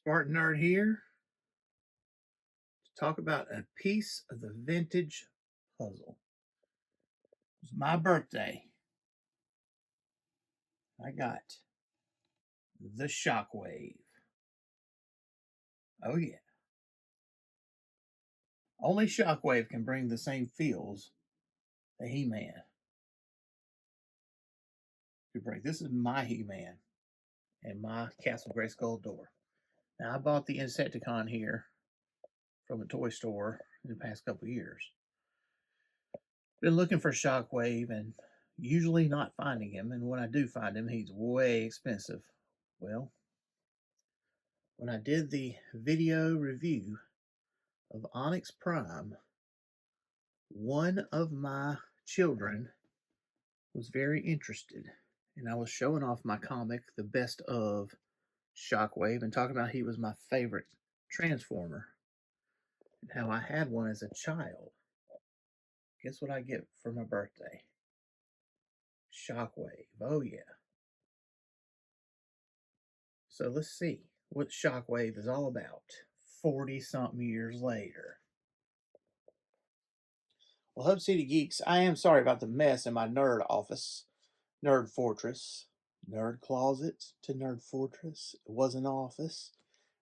SpartanNerd here to talk about a piece of the vintage puzzle. It was my birthday. I got the Shockwave. Oh yeah. Only Shockwave can bring the same feels that He-Man could bring. This is my He-Man and my Castle Grayskull door. Now I bought the Insecticon here from a toy store in the past couple years. Been looking for Shockwave and usually not finding him, and when I do find him, he's way expensive. Well, when I did the video review of Onyx Prime, one of my children was very interested, and I was showing off my comic, The Best of Shockwave, and talking about he was my favorite Transformer, and how I had one as a child. Guess what I get for my birthday? Shockwave. Oh yeah. So let's see what Shockwave is all about 40-something years later. Well, Hub City Geeks, I am sorry about the mess in my nerd office, Nerd Fortress, Nerd Closet to Nerd Fortress. It was an office.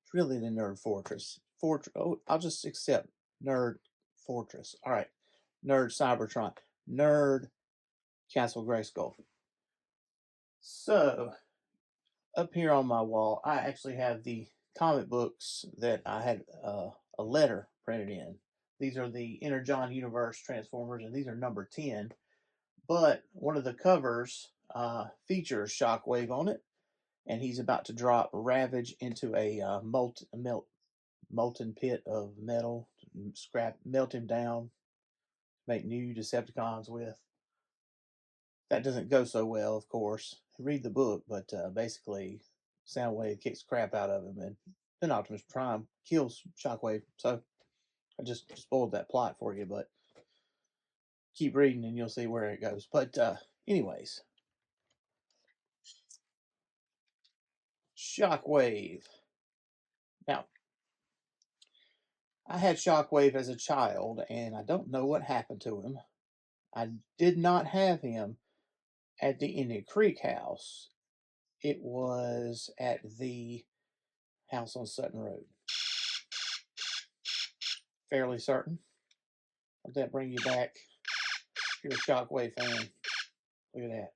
It's really the Nerd Fortress. Oh, I'll just accept Nerd Fortress. All right, Nerd Cybertron, Nerd Castle Grayskull. So, up here on my wall, I actually have the comic books that I had a letter printed in. These are the Inner John Universe Transformers, and these are number 10. But one of the covers features Shockwave on it, and he's about to drop Ravage into a molten pit of metal, melt him down, make new Decepticons with. That doesn't go so well, of course. Read the book, but basically, Soundwave kicks crap out of him, and then Optimus Prime kills Shockwave. So I just spoiled that plot for you, but keep reading and you'll see where it goes. But anyways, Shockwave. Now, I had Shockwave as a child, and I don't know what happened to him. I did not have him at the Indian Creek house. It was at the house on Sutton Road. Fairly certain. Let that bring you back. If you're a Shockwave fan, look at that.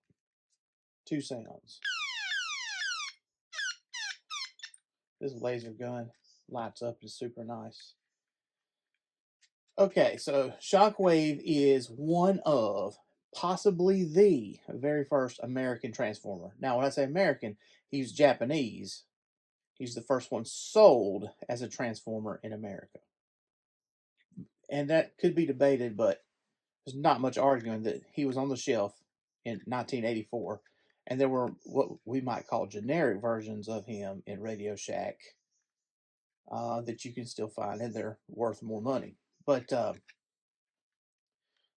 2 sounds. This laser gun lights up, is super nice. Okay, so Shockwave is one of possibly the very first American Transformer. Now, when I say American, he's Japanese. He's the first one sold as a Transformer in America. And that could be debated, but there's not much arguing that he was on the shelf in 1984. And there were what we might call generic versions of him in Radio Shack that you can still find, and they're worth more money. But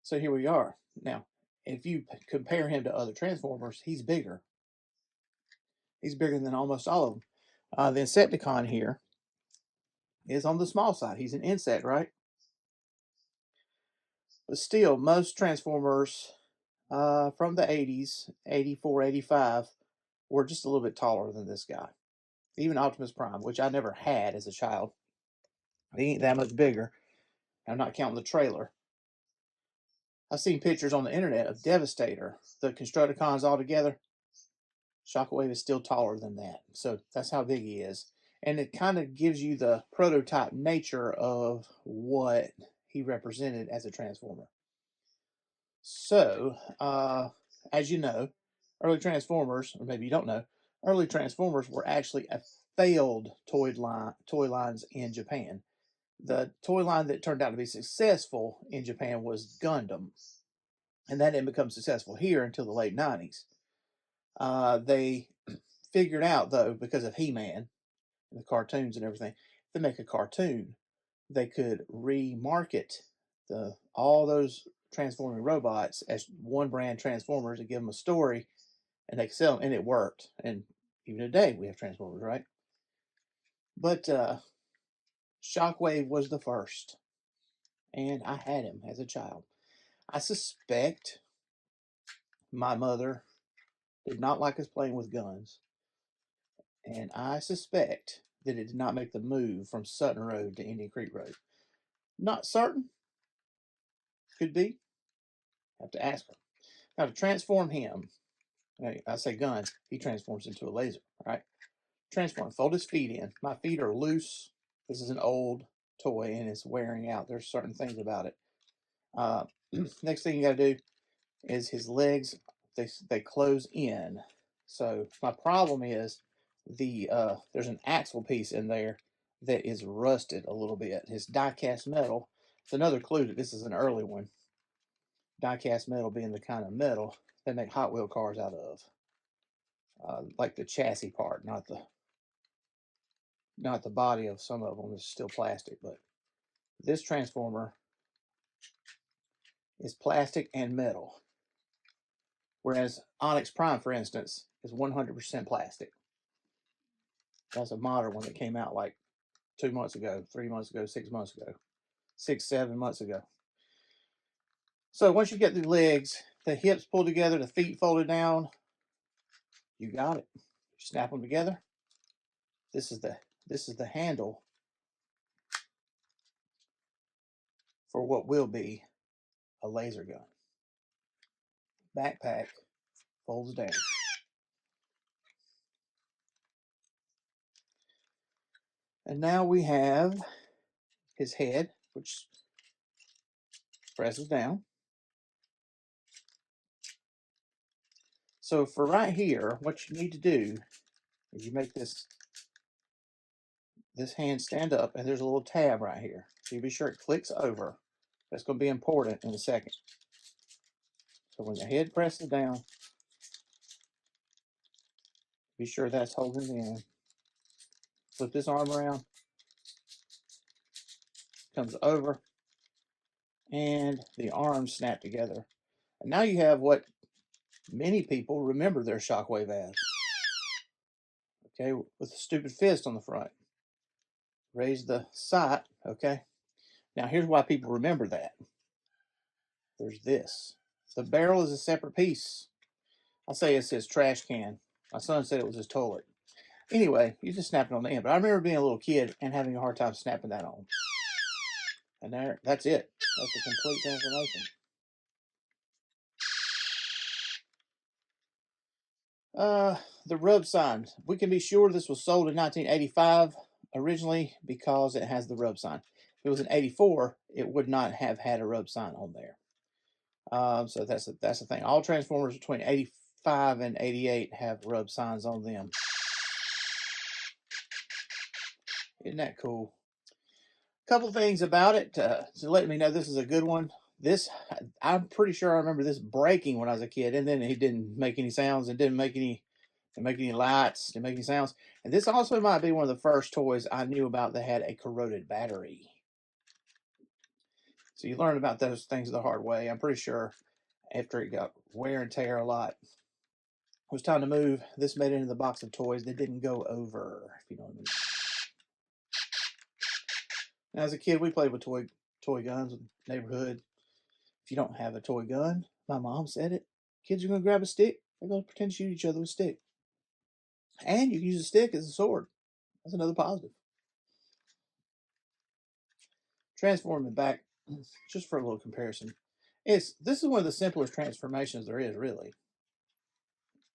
so here we are. Now, if you compare him to other Transformers, he's bigger. He's bigger than almost all of them. The Insecticon here is on the small side. He's an insect, right? But still, most Transformers from the 80s, 84, 85, were just a little bit taller than this guy. Even Optimus Prime, which I never had as a child. He ain't that much bigger. I'm not counting the trailer. I've seen pictures on the internet of Devastator, the Constructicons all together. Shockwave is still taller than that. So that's how big he is. And it kind of gives you the prototype nature of what he represented as a Transformer. So, as you know, early Transformers, or maybe you don't know, early Transformers were actually a failed toy lines in Japan. The toy line that turned out to be successful in Japan was Gundam. And that didn't become successful here until the late 90s. They figured out, though, because of He-Man, the cartoons and everything, if they make a cartoon, they could remarket all those transforming robots as one brand Transformers and give them a story, and they could sell them, and it worked. And even today, we have Transformers, right? But Shockwave was the first, and I had him as a child. I suspect my mother did not like us playing with guns, and I suspect that it did not make the move from Sutton Road to Indian Creek Road. Not certain. Could be. Have to ask her. Now to transform him, I say gun, he transforms into a laser, right? Transform, fold his feet in. My feet are loose. This is an old toy and it's wearing out. There's certain things about it. Next thing you got to do is his legs, they close in. So my problem is there's an axle piece in there that is rusted a little bit. His die cast metal. It's another clue that this is an early one. Die cast metal being the kind of metal they make Hot Wheel cars out of, like the chassis part, not the body of some of them is still plastic. But this transformer is plastic and metal, whereas Onyx Prime, for instance, is 100% plastic. That's a modern one that came out like 2 months ago, 3 months ago, 6 months ago, 6, 7 months ago. So once you get the legs, the hips pulled together, the feet folded down, you got it. You snap them together. This is the handle for what will be a laser gun. Backpack folds down. And now we have his head, which presses down. So for right here, what you need to do is you make this hand stand up, and there's a little tab right here. So you be sure it clicks over. That's going to be important in a second. So when the head presses down, be sure that's holding it in. Flip this arm around, comes over, and the arms snap together. And now you have what many people remember their Shockwave as. Okay, with a stupid fist on the front. Raise the sight, okay? Now here's why people remember that. There's this. The barrel is a separate piece. I say it's his trash can. My son said it was his toilet. Anyway, you just snap it on the end. But I remember being a little kid and having a hard time snapping that on. And that's it. That's a complete transformation. The rub sign. We can be sure this was sold in 1985 originally because it has the rub sign. If it was in 84, it would not have had a rub sign on there. So that's the thing. All Transformers between 85 and 88 have rub signs on them. Isn't that cool? A couple things about it to let me know this is a good one. This, I'm pretty sure I remember this breaking when I was a kid, and then it didn't make any sounds, and didn't make any lights, didn't make any sounds. And this also might be one of the first toys I knew about that had a corroded battery. So you learn about those things the hard way. I'm pretty sure after it got wear and tear a lot, it was time to move. This made it into the box of toys that didn't go over, if you know what I mean. Now, as a kid, we played with toy guns in the neighborhood. If you don't have a toy gun, my mom said it, kids are going to grab a stick. They're going to pretend to shoot each other with a stick. And you can use a stick as a sword. That's another positive. Transforming back, just for a little comparison, this is one of the simplest transformations there is, really.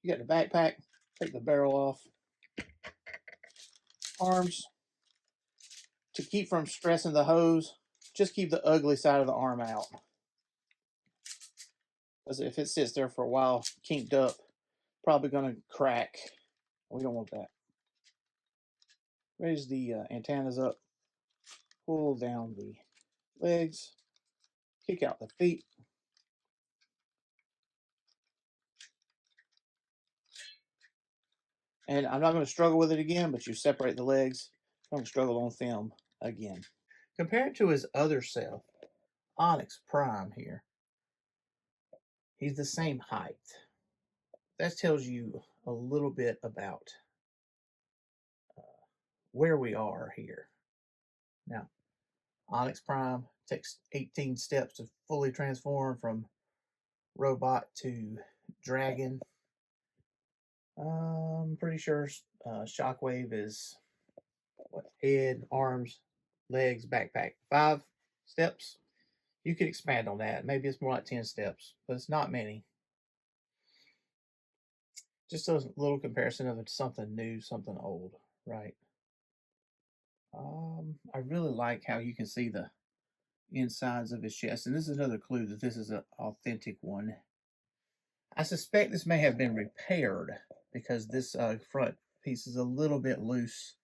You got the backpack, take the barrel off, arms. To keep from stressing the hose, just keep the ugly side of the arm out. Because if it sits there for a while, kinked up, probably going to crack. We don't want that. Raise the antennas up, pull down the legs, kick out the feet. And I'm not going to struggle with it again, but you separate the legs. I'm going to struggle on film again. Compared to his other self, Onyx Prime here, he's the same height. That tells you a little bit about where we are here. Now, Onyx Prime takes 18 steps to fully transform from robot to dragon. I'm pretty sure Shockwave is what, head, arms, legs, backpack. 5 steps. You could expand on that. Maybe it's more like 10 steps, but it's not many. Just a little comparison of something new, something old, right? I really like how you can see the insides of his chest, and this is another clue that this is an authentic one. I suspect this may have been repaired because this front piece is a little bit loose.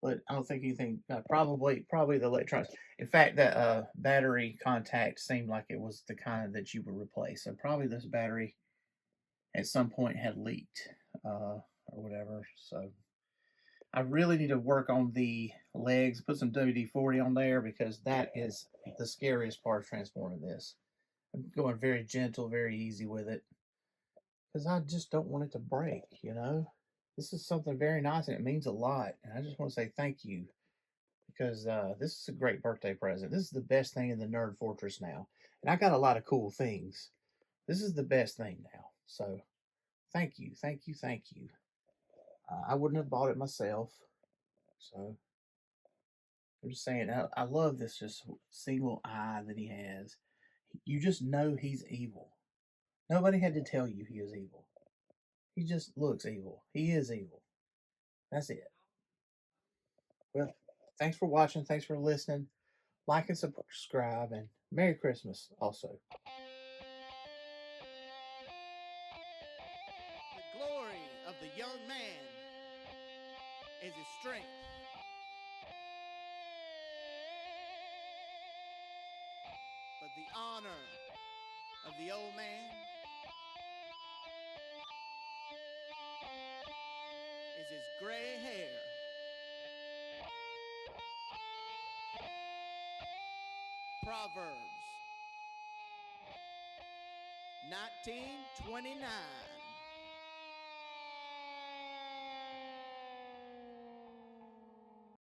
But I don't think anything. Probably the electronics. In fact, that battery contact seemed like it was the kind that you would replace. So probably this battery at some point had leaked or whatever. So I really need to work on the legs. Put some WD-40 on there because that is the scariest part of transforming this. I'm going very gentle, very easy with it because I just don't want it to break. This is something very nice and it means a lot. And I just want to say thank you because this is a great birthday present. This is the best thing in the Nerd Fortress now. And I got a lot of cool things. This is the best thing now. So thank you, thank you, thank you. I wouldn't have bought it myself. So I'm just saying, I love this just single eye that he has. You just know he's evil. Nobody had to tell you he is evil. He just looks evil. He is evil. That's it. Well, thanks for watching. Thanks for listening. Like and subscribe, and Merry Christmas also. The glory of the young man is his strength. But the honor of the old man is his gray hair. Proverbs 19:29.